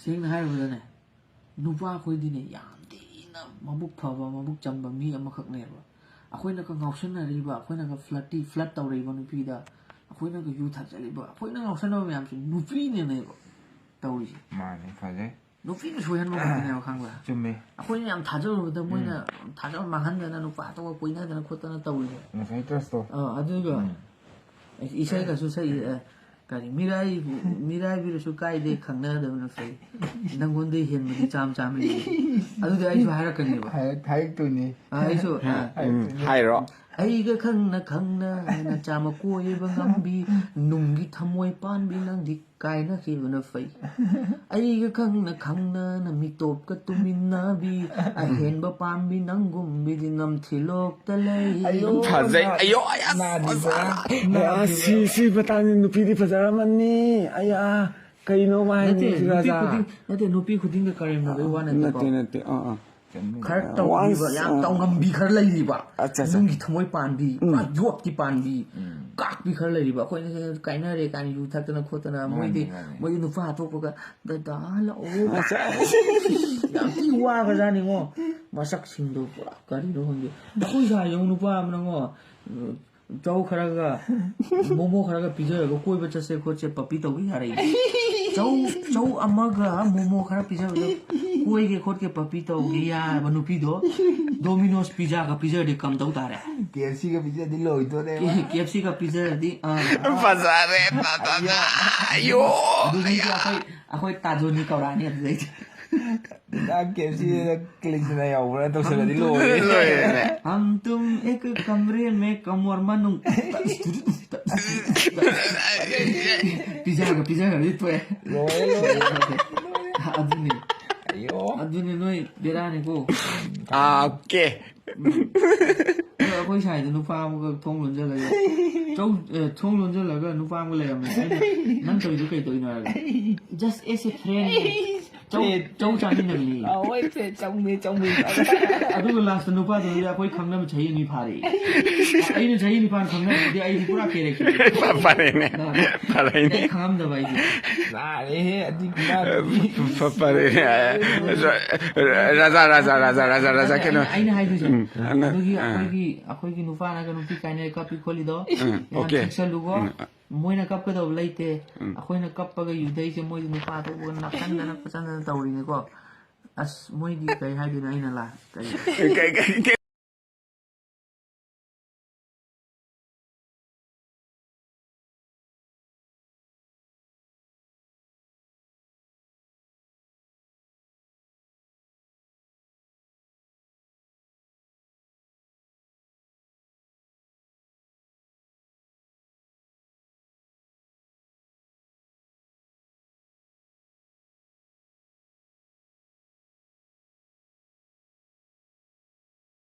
ꯁꯦꯡꯅ ꯍꯥꯏꯔꯕꯗꯅꯦ ꯅꯨꯄꯥ ꯑꯩꯈꯣꯏꯗꯤꯅꯦ ꯌꯥꯝ ꯊꯤꯅ ꯃꯕꯨꯛ ꯐꯕ ꯃꯕꯨꯛ ꯆꯝꯕ ꯃꯤ ꯑꯃꯈꯛꯅꯦꯕ ꯑꯩꯈꯣꯏꯅꯒ ꯉꯥꯎꯁꯟꯅꯔꯤꯕ ꯑꯩꯈꯣꯏꯅꯒ ꯐ꯭ꯂꯠ ꯇꯧꯔꯤꯕ ꯅꯨꯄꯤꯗ ꯑꯩꯈꯣꯏꯅꯒ ꯌꯨ ꯊꯛꯆꯜꯂꯤꯕ ꯑꯩꯈꯣꯏꯅ ꯉꯥꯎꯁꯟꯅꯕ ꯃꯌꯥꯝꯁꯦ ꯅꯨꯄꯤꯅꯦꯕ ꯇꯧꯔꯤꯁꯦ ꯃꯥꯅꯦ ꯐꯖꯩ ꯅꯨꯄꯤꯅ ꯁꯣꯏꯍꯟꯕ ꯉꯥꯛꯇꯅꯦꯕ ꯈꯪꯕ꯭ꯔꯥ ꯆꯨꯝꯃꯦ ꯑꯩꯈꯣꯏꯅ ꯌꯥꯝ ꯊꯥꯖꯔꯨꯕꯗ ꯃꯣꯏꯅ ꯊꯥꯖꯕ ꯃꯥꯡꯍꯟꯗꯅ ꯅꯨꯄꯥ ꯑꯇꯣꯞꯄ ꯀꯣꯏꯅꯗꯅ ꯈꯣꯠꯇꯅ ꯇꯧꯔꯤꯁꯦ ꯉꯁꯥꯏ ꯇ꯭ꯔꯁꯇꯣ ꯑꯗꯨꯒ ꯏꯁꯩꯒꯁꯨ ꯁꯛꯏ ꯀꯔꯤ ꯃꯤꯔꯥꯏꯕꯤꯔꯁꯨ ꯀꯥꯏꯗꯦ ꯈꯪꯅꯗꯕꯅ ꯐꯩ ꯅꯪꯉꯣꯟꯗ ꯍꯦꯟꯕꯗꯤ ꯆꯥꯝ ꯂꯩ ꯑꯗꯨꯗꯤ ꯑꯩꯁꯨ ꯍꯥꯏꯔꯛꯀꯅꯦꯕ ꯍꯥꯏꯔꯛꯇꯣꯏꯅꯤ ꯑꯩꯁꯨ ꯍꯥꯏꯔꯣ ꯑꯩꯒ ꯈꯪꯅ ꯈꯪꯅ ꯆꯥꯝꯃ ꯀꯣꯏꯕ ꯉꯝꯕꯤ ꯅꯨꯡꯒꯤ ꯊꯃꯣꯏ ꯄꯥꯟꯕꯤ ꯅꯪꯗꯤ ꯀꯥꯏꯅꯈꯤꯕꯅ ꯐꯩ ꯑꯩꯒ ꯈꯪꯅ ꯈꯪꯅꯅ ꯃꯤꯇꯣꯞꯀ ꯇꯨꯃꯤꯟꯅꯕꯤ ꯑꯍꯦꯟꯕ ꯄꯥꯝꯕꯤ ꯅꯪꯒꯨꯝꯕꯤꯗꯤ ꯅꯝꯊꯤꯂꯣꯛꯇ ꯂꯩ ꯐꯖꯩ ꯑꯌꯣ ꯁꯤ ꯃꯇꯥꯡꯗꯤ ꯅꯨꯄꯤꯗꯤ ꯐꯖꯔꯝꯃꯅꯤ ꯑꯌꯥ ꯀꯩꯅꯣ ꯅꯠꯇꯦ ꯅꯨꯄꯤ ꯈꯨꯗꯤꯡꯒ ꯀꯔꯦꯝꯅꯕꯒꯤ ꯋꯥ ꯅꯠꯇꯦꯀꯣ ꯅꯠꯇꯦ खर तौबीबा याम तौंगम्बी खर लैरिबा नुंगी थमोय पानबी जोटकी पानबी काकबी खर लैरिबा अखोयने काइनरे कानि यु थक्तना खोतना मोयदि नुफा हाथोकगा ददा लाओ याम ती वागा जानिङो मसक सिंदो पुरा करिरो होंगे अखोय सा यौ नुपा अमनङो चौ खरगा मोमो खरगा पिजरगा कोइबा चसे खोचे पपी तौबी यारे चौ अमगा मोमो खरा पिजरगा कोइगे खोटके पपी तौगे यार नुपीदो डोमिनोस पिज्जा का पिज्जा दे कम तौ तारे KFC का पिज्जा दिलो इतो दे KFC का पिज्जा दी फजारे ताता अयो अखोय ताजोनी कौरानी अदुदै KFC क्लिक ना यावरा तो सला दिलो हम तुम एक कमरे में कमर मनु पिज्जा का दितो है अदुने नोय बेराने को ओके अखोय साइड नुपा अमगा थोंग लोंजलगा थोंग लोंजलगा नुपा अमगा लेरमे नन तोइदो कई तोइनो just as a friend châu chani nagli oi pe chongmi aduga last nupa do ya koi khangna ma chahi ni phari ai ni chahi ni pan khangna de ai ni pura kere Paparene. Paparene. khangam da bai na re adi na Paparene. Raza ke no. ai na hai du adugi akoi gi nupa na ga nupi kaine kapi kholi do Okay. lugo moina kap ka do laite akoi na kap ga yudai se moi nupa to na kan na pasan na tawri ne ko as moi gi kai hai di na ina la Okay.